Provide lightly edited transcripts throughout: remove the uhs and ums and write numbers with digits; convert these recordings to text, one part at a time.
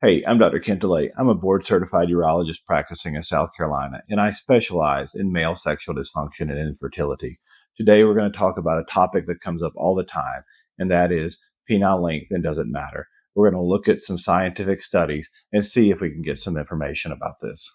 Hey, I'm Dr. DeLay. I'm a board certified urologist practicing in South Carolina, and I specialize in male sexual dysfunction and infertility. Today, we're going to talk about a topic that comes up all the time, and that is penile length and does it matter. We're going to look at some scientific studies and see if we can get some information about this.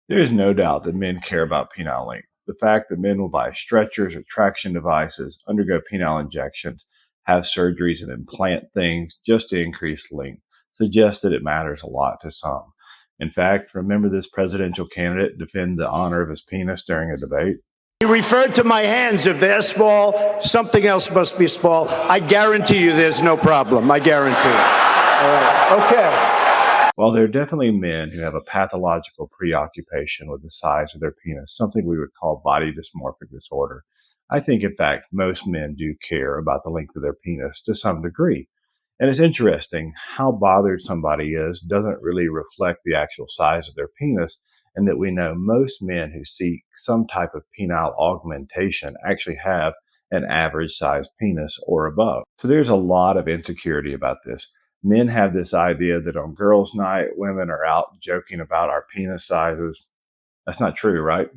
There is no doubt that men care about penile length. The fact that men will buy stretchers or traction devices, undergo penile injections, have surgeries, and implant things just to increase length suggests that it matters a lot to some. In fact, remember this presidential candidate defend the honor of his penis during a debate? He referred to my hands. If they're small, something else must be small. I guarantee you there's no problem. I guarantee it. All right. Okay. While there are definitely men who have a pathological preoccupation with the size of their penis, something we would call body dysmorphic disorder, I think, in fact, most men do care about the length of their penis to some degree. And it's interesting how bothered somebody is doesn't really reflect the actual size of their penis, and that we know most men who seek some type of penile augmentation actually have an average sized penis or above. So there's a lot of insecurity about this. Men have this idea that on girls' night, women are out joking about our penis sizes. That's not true, right?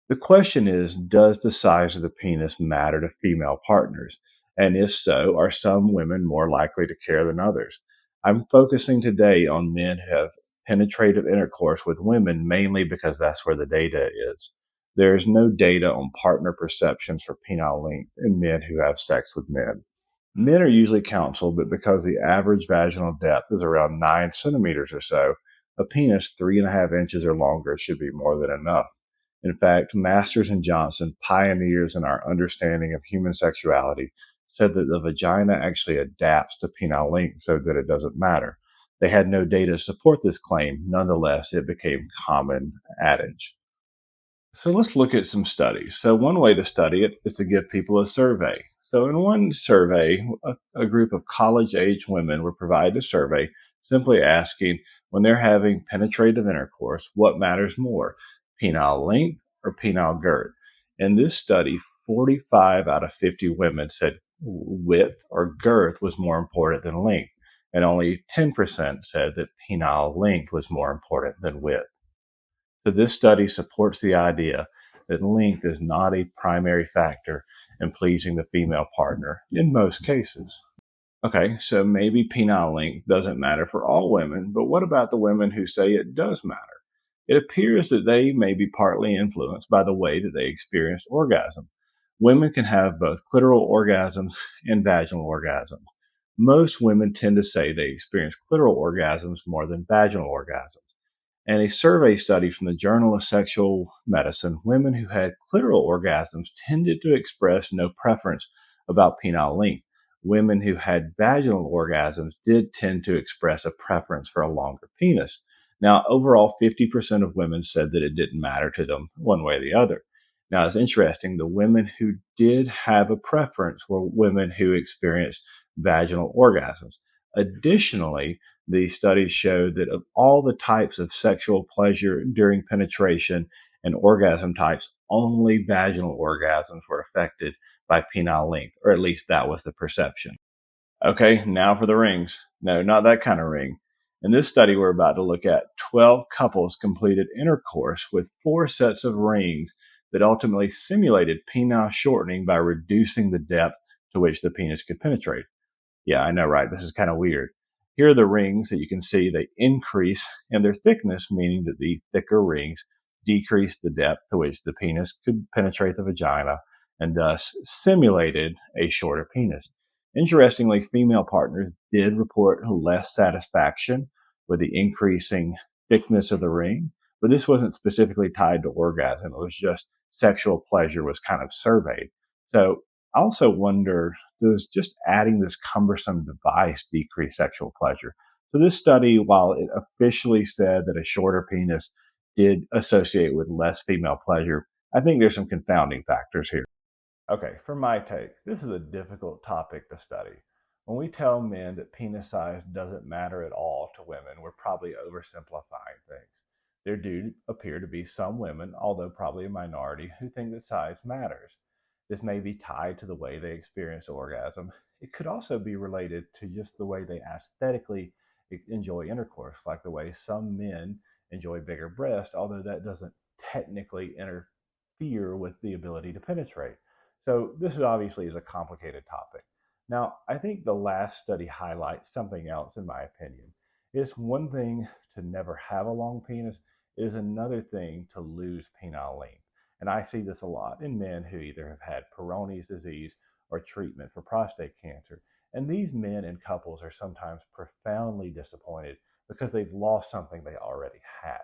The question is, does the size of the penis matter to female partners? And if so, are some women more likely to care than others? I'm focusing today on men who have penetrative intercourse with women mainly because that's where the data is. There is no data on partner perceptions for penile length in men who have sex with men. Men are usually counseled that because the average vaginal depth is around 9 centimeters or so, a penis 3.5 inches or longer should be more than enough. In fact, Masters and Johnson, pioneers in our understanding of human sexuality, said that the vagina actually adapts to penile length so that it doesn't matter. They had no data to support this claim. Nonetheless, it became common adage. So let's look at some studies. So one way to study it is to give people a survey. So in one survey, a group of college-age women were provided a survey simply asking, when they're having penetrative intercourse, what matters more, penile length or penile girth? In this study, 45 out of 50 women said width or girth was more important than length, and only 10% said that penile length was more important than width. So this study supports the idea that length is not a primary factor in pleasing the female partner in most cases. Okay, so maybe penile length doesn't matter for all women, but what about the women who say it does matter? It appears that they may be partly influenced by the way that they experience orgasm. Women can have both clitoral orgasms and vaginal orgasms. Most women tend to say they experience clitoral orgasms more than vaginal orgasms. And a survey study from the Journal of Sexual Medicine, women who had clitoral orgasms tended to express no preference about penile length. Women who had vaginal orgasms did tend to express a preference for a longer penis. Now, overall, 50% of women said that it didn't matter to them one way or the other. Now, it's interesting, the women who did have a preference were women who experienced vaginal orgasms. Additionally, the studies showed that of all the types of sexual pleasure during penetration and orgasm types, only vaginal orgasms were affected by penile length, or at least that was the perception. Okay, now for the rings. No, not that kind of ring. In this study, we're about to look at 12 couples completed intercourse with 4 sets of rings that ultimately simulated penile shortening by reducing the depth to which the penis could penetrate. Yeah, I know, right? This is kind of weird. Here are the rings that you can see. They increase in their thickness, meaning that the thicker rings decrease the depth to which the penis could penetrate the vagina and thus simulated a shorter penis. Interestingly, female partners did report less satisfaction with the increasing thickness of the ring, but this wasn't specifically tied to orgasm. It was just sexual pleasure was kind of surveyed. So I also wonder, does just adding this cumbersome device decrease sexual pleasure? So this study, while it officially said that a shorter penis did associate with less female pleasure, I think there's some confounding factors here. Okay, for my take, this is a difficult topic to study. When we tell men that penis size doesn't matter at all to women, we're probably oversimplifying things. There do appear to be some women, although probably a minority, who think that size matters. This may be tied to the way they experience orgasm. It could also be related to just the way they aesthetically enjoy intercourse, like the way some men enjoy bigger breasts, although that doesn't technically interfere with the ability to penetrate. So this is obviously is a complicated topic. Now, I think the last study highlights something else, in my opinion. It's one thing to never have a long penis, it is another thing to lose penile length. And I see this a lot in men who either have had Peyronie's disease or treatment for prostate cancer. And these men and couples are sometimes profoundly disappointed because they've lost something they already had.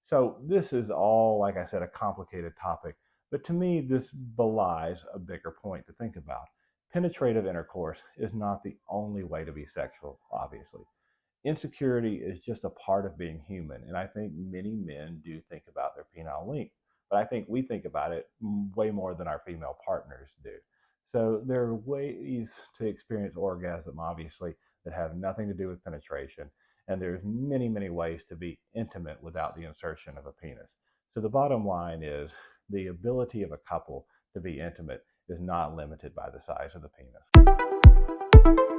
So this is all, like I said, a complicated topic. But to me, this belies a bigger point to think about. Penetrative intercourse is not the only way to be sexual, obviously. Insecurity is just a part of being human. And I think many men do think about their penile length, but I think we think about it way more than our female partners do. So there are ways to experience orgasm, obviously, that have nothing to do with penetration. And there's many, many ways to be intimate without the insertion of a penis. So the bottom line is the ability of a couple to be intimate is not limited by the size of the penis.